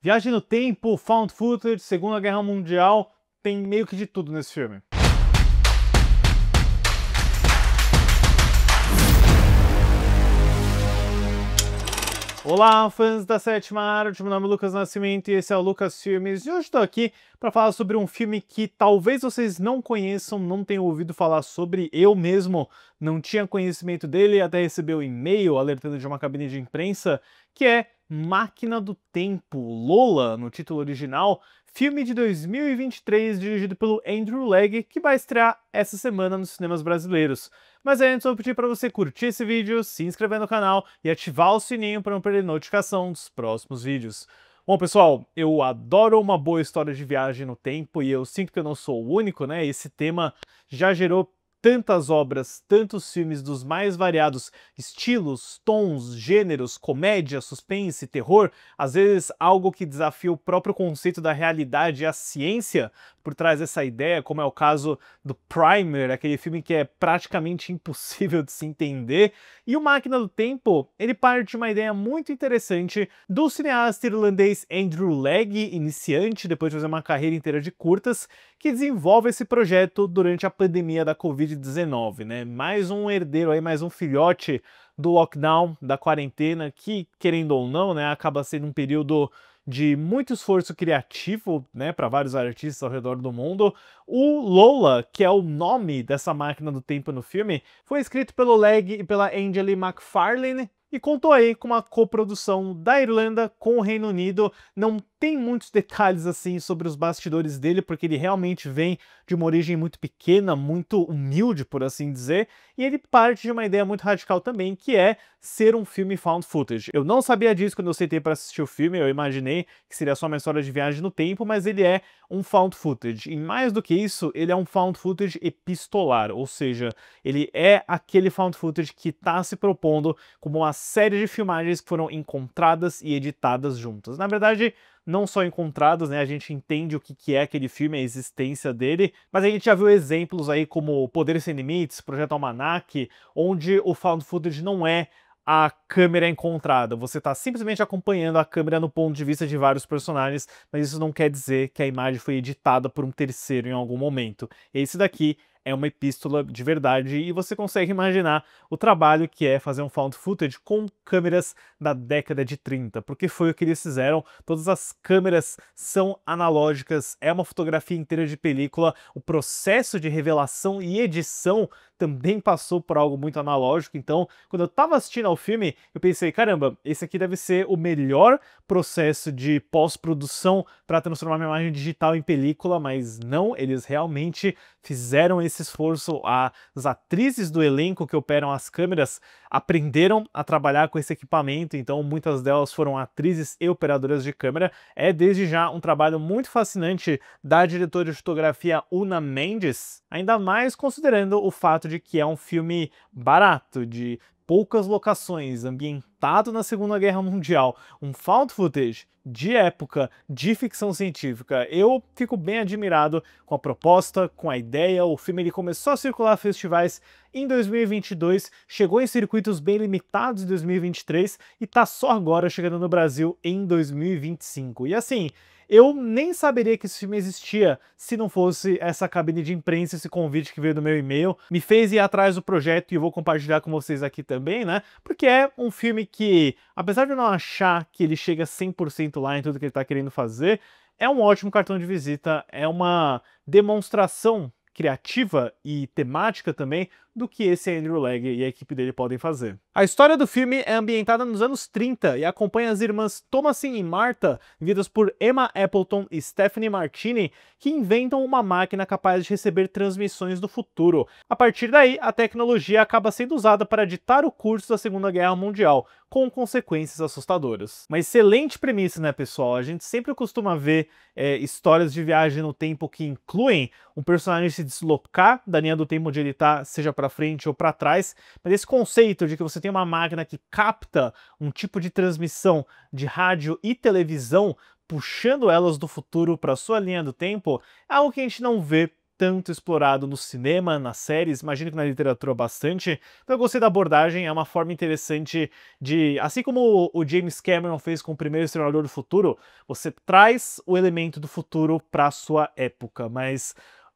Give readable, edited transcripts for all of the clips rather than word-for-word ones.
Viagem no tempo, found footage, Segunda Guerra Mundial, tem meio que de tudo nesse filme. Olá, fãs da Sétima Arte, meu nome é Lucas Nascimento e esse é o Lucas Filmes, e hoje estou aqui para falar sobre um filme que talvez vocês não conheçam, não tenham ouvido falar sobre, eu mesmo não tinha conhecimento dele, até recebi um e-mail alertando de uma cabine de imprensa, que é Máquina do Tempo, Lola, no título original, filme de 2023 dirigido pelo Andrew Legg, que vai estrear essa semana nos cinemas brasileiros. Mas antes eu vou pedir para você curtir esse vídeo, se inscrever no canal e ativar o sininho para não perder notificação dos próximos vídeos. Bom, pessoal, eu adoro uma boa história de viagem no tempo e eu sinto que eu não sou o único, né? Esse tema já gerou tantas obras, tantos filmes dos mais variados estilos, tons, gêneros, comédia, suspense, terror, às vezes algo que desafia o próprio conceito da realidade e a ciência por trás dessa ideia, como é o caso do Primer, aquele filme que é praticamente impossível de se entender. E o Máquina do Tempo, ele parte de uma ideia muito interessante do cineasta irlandês Andrew Legg, iniciante, depois de fazer uma carreira inteira de curtas, que desenvolve esse projeto durante a pandemia da Covid-19, né? Mais um herdeiro aí, mais um filhote do lockdown, da quarentena, que, querendo ou não, né, acaba sendo um período de muito esforço criativo, né, para vários artistas ao redor do mundo. O Lola, que é o nome dessa máquina do tempo no filme, foi escrito pelo Legg e pela Angela McFarlane, e contou aí com uma coprodução da Irlanda com o Reino Unido. Não tem muitos detalhes assim sobre os bastidores dele, porque ele realmente vem de uma origem muito pequena, muito humilde, por assim dizer, e ele parte de uma ideia muito radical também, que é ser um filme found footage. Eu não sabia disso quando eu sentei para assistir o filme, eu imaginei que seria só uma história de viagem no tempo, mas ele é um found footage. E mais do que isso, ele é um found footage epistolar, ou seja, ele é aquele found footage que está se propondo como uma série de filmagens que foram encontradas e editadas juntas. Na verdade, não só encontradas, né? A gente entende o que é aquele filme, a existência dele, mas a gente já viu exemplos aí como Poderes Sem Limites, Projeto Almanac, onde o found footage não é a câmera encontrada, você está simplesmente acompanhando a câmera no ponto de vista de vários personagens, mas isso não quer dizer que a imagem foi editada por um terceiro em algum momento. Esse daqui é uma epístola de verdade e você consegue imaginar o trabalho que é fazer um found footage com câmeras da década de 30, porque foi o que eles fizeram. Todas as câmeras são analógicas, é uma fotografia inteira de película, o processo de revelação e edição também passou por algo muito analógico. Então, quando eu tava assistindo ao filme, eu pensei, caramba, esse aqui deve ser o melhor processo de pós-produção para transformar uma imagem digital em película, mas não, eles realmente fizeram esse esforço. As atrizes do elenco que operam as câmeras aprenderam a trabalhar com esse equipamento, então muitas delas foram atrizes e operadoras de câmera. É desde já um trabalho muito fascinante da diretora de fotografia Una Mendes, ainda mais considerando o fato de que é um filme barato, de poucas locações, ambientado na Segunda Guerra Mundial, um found footage de época, de ficção científica. Eu fico bem admirado com a proposta, com a ideia. O filme ele começou a circular a festivais em 2022, chegou em circuitos bem limitados em 2023 e tá só agora chegando no Brasil em 2025. E assim, eu nem saberia que esse filme existia se não fosse essa cabine de imprensa, esse convite que veio do meu e-mail. Me fez ir atrás do projeto e eu vou compartilhar com vocês aqui também, né? Porque é um filme que, apesar de eu não achar que ele chega 100% lá em tudo que ele tá querendo fazer, é um ótimo cartão de visita, é uma demonstração criativa e temática também do que esse Andrew Legg e a equipe dele podem fazer. A história do filme é ambientada nos anos 30 e acompanha as irmãs Thomasin e Martha, vividas por Emma Appleton e Stephanie Martini, que inventam uma máquina capaz de receber transmissões do futuro. A partir daí, a tecnologia acaba sendo usada para ditar o curso da Segunda Guerra Mundial, com consequências assustadoras. Uma excelente premissa, né, pessoal? A gente sempre costuma ver histórias de viagem no tempo que incluem um personagem se deslocar da linha do tempo onde ele está, seja para frente ou para trás, mas esse conceito de que você tem uma máquina que capta um tipo de transmissão de rádio e televisão, puxando elas do futuro para sua linha do tempo, é algo que a gente não vê tanto explorado no cinema, nas séries, imagino que na literatura bastante. Então eu gostei da abordagem, é uma forma interessante de, assim como o James Cameron fez com o primeiro Exterminador do Futuro, você traz o elemento do futuro para a sua época, mas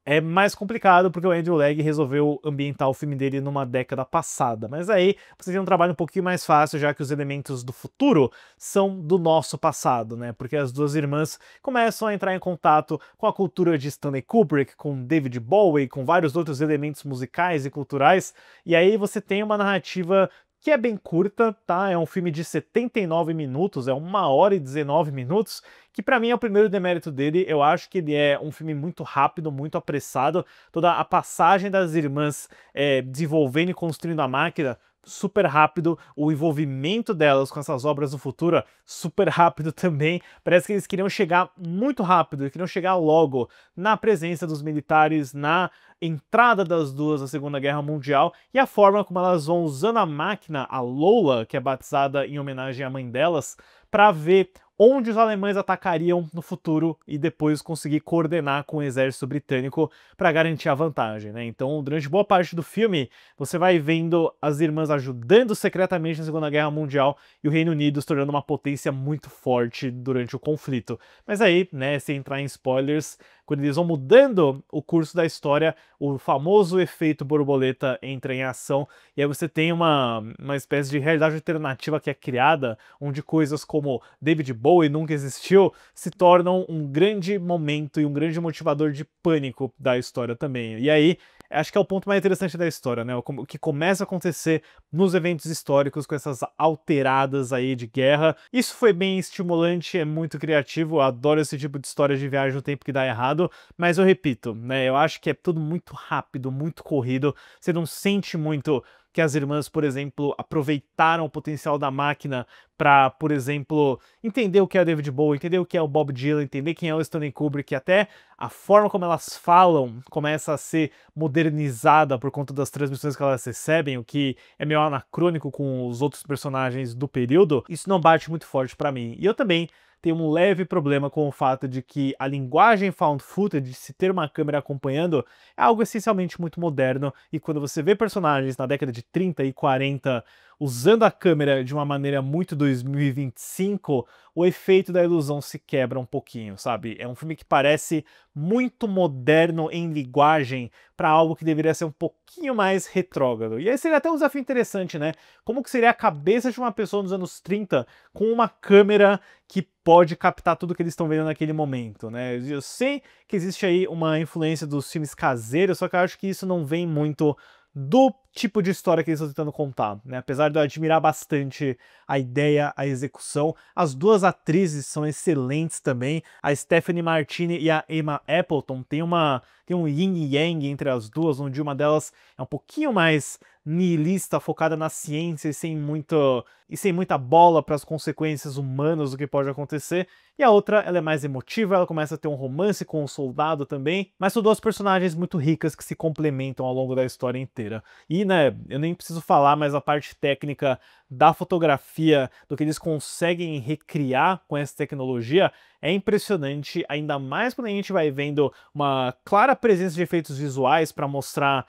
é mais complicado porque o Andrew Legg resolveu ambientar o filme dele numa década passada. Mas aí você tem um trabalho um pouquinho mais fácil, já que os elementos do futuro são do nosso passado, né? Porque as duas irmãs começam a entrar em contato com a cultura de Stanley Kubrick, com David Bowie, com vários outros elementos musicais e culturais. E aí você tem uma narrativa que é bem curta, tá? É um filme de 79 minutos, é 1h e 19 minutos, que pra mim é o primeiro demérito dele. Eu acho que ele é um filme muito rápido, muito apressado. Toda a passagem das irmãs desenvolvendo e construindo a máquina, super rápido. O envolvimento delas com essas obras do futuro, super rápido também. Parece que eles queriam chegar muito rápido, eles queriam chegar logo na presença dos militares, na entrada das duas na Segunda Guerra Mundial, e a forma como elas vão usando a máquina, a Lola, que é batizada em homenagem à mãe delas, para ver onde os alemães atacariam no futuro e depois conseguir coordenar com o exército britânico para garantir a vantagem, né? Então, durante boa parte do filme, você vai vendo as irmãs ajudando secretamente na Segunda Guerra Mundial e o Reino Unido se tornando uma potência muito forte durante o conflito. Mas aí, né, sem entrar em spoilers, quando eles vão mudando o curso da história, o famoso efeito borboleta entra em ação, e aí você tem uma espécie de realidade alternativa que é criada, onde coisas como David Bowie nunca existiu, se tornam um grande momento e um grande motivador de pânico da história também. E aí, acho que é o ponto mais interessante da história, né? O que começa a acontecer nos eventos históricos com essas alteradas aí de guerra. Isso foi bem estimulante, é muito criativo, eu adoro esse tipo de história de viagem no tempo que dá errado, mas eu repito, né? Eu acho que é tudo muito rápido, muito corrido, você não sente muito que as irmãs, por exemplo, aproveitaram o potencial da máquina para, por exemplo, entender o que é o David Bowie, entender o que é o Bob Dylan, entender quem é o Stanley Kubrick, e até a forma como elas falam começa a ser modernizada por conta das transmissões que elas recebem, o que é meio anacrônico com os outros personagens do período. Isso não bate muito forte para mim. E eu também tenho um leve problema com o fato de que a linguagem found footage, se ter uma câmera acompanhando, é algo essencialmente muito moderno, e quando você vê personagens na década de 30 e 40 usando a câmera de uma maneira muito 2025, o efeito da ilusão se quebra um pouquinho, sabe? É um filme que parece muito moderno em linguagem para algo que deveria ser um pouquinho mais retrógrado. E aí seria até um desafio interessante, né? Como que seria a cabeça de uma pessoa nos anos 30 com uma câmera que pode captar tudo que eles estão vendo naquele momento, né? Eu sei que existe aí uma influência dos filmes caseiros, só que eu acho que isso não vem muito do tipo de história que eles estão tentando contar, né? Apesar de eu admirar bastante a ideia, a execução, as duas atrizes são excelentes também. A Stephanie Martini e a Emma Appleton tem um yin e yang entre as duas, onde uma delas é um pouquinho mais nihilista, focada na ciência e sem muita bola para as consequências humanas do que pode acontecer, e a outra, ela é mais emotiva, ela começa a ter um romance com o soldado também, mas são duas personagens muito ricas que se complementam ao longo da história inteira. E, né, eu nem preciso falar, mas a parte técnica da fotografia, do que eles conseguem recriar com essa tecnologia, é impressionante, ainda mais quando a gente vai vendo uma clara presença de efeitos visuais para mostrar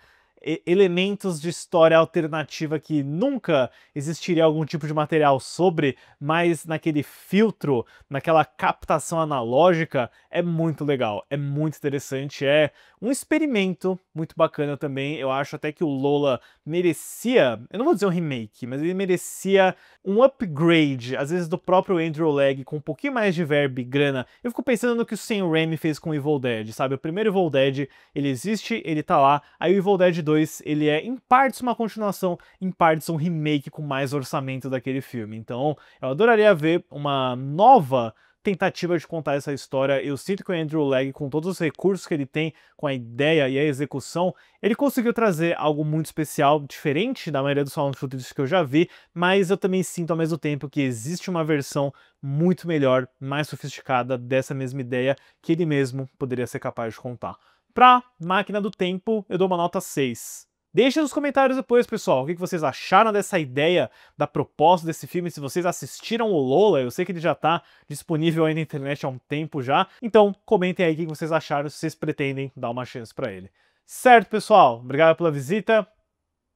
elementos de história alternativa que nunca existiria algum tipo de material sobre, mas naquele filtro, naquela captação analógica, é muito legal, é muito interessante, é um experimento muito bacana também. Eu acho até que o Lola merecia, eu não vou dizer um remake, mas ele merecia um upgrade, às vezes do próprio Andrew Legg, com um pouquinho mais de verba e grana. Eu fico pensando no que o Sam Raimi fez com o Evil Dead, sabe? O primeiro Evil Dead, ele existe, ele tá lá, aí o Evil Dead 2, ele é em partes uma continuação, em partes um remake com mais orçamento daquele filme. Então, eu adoraria ver uma nova tentativa de contar essa história. Eu sinto que o Andrew Legg, com todos os recursos que ele tem, com a ideia e a execução, ele conseguiu trazer algo muito especial, diferente da maioria dos found footage que eu já vi, mas eu também sinto ao mesmo tempo que existe uma versão muito melhor, mais sofisticada dessa mesma ideia que ele mesmo poderia ser capaz de contar. Pra Máquina do Tempo, eu dou uma nota 6. Deixa nos comentários depois, pessoal, o que vocês acharam dessa ideia, da proposta desse filme, se vocês assistiram o Lola. Eu sei que ele já tá disponível aí na internet há um tempo já, então comentem aí o que vocês acharam, se vocês pretendem dar uma chance pra ele. Certo, pessoal? Obrigado pela visita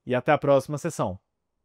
e até a próxima sessão.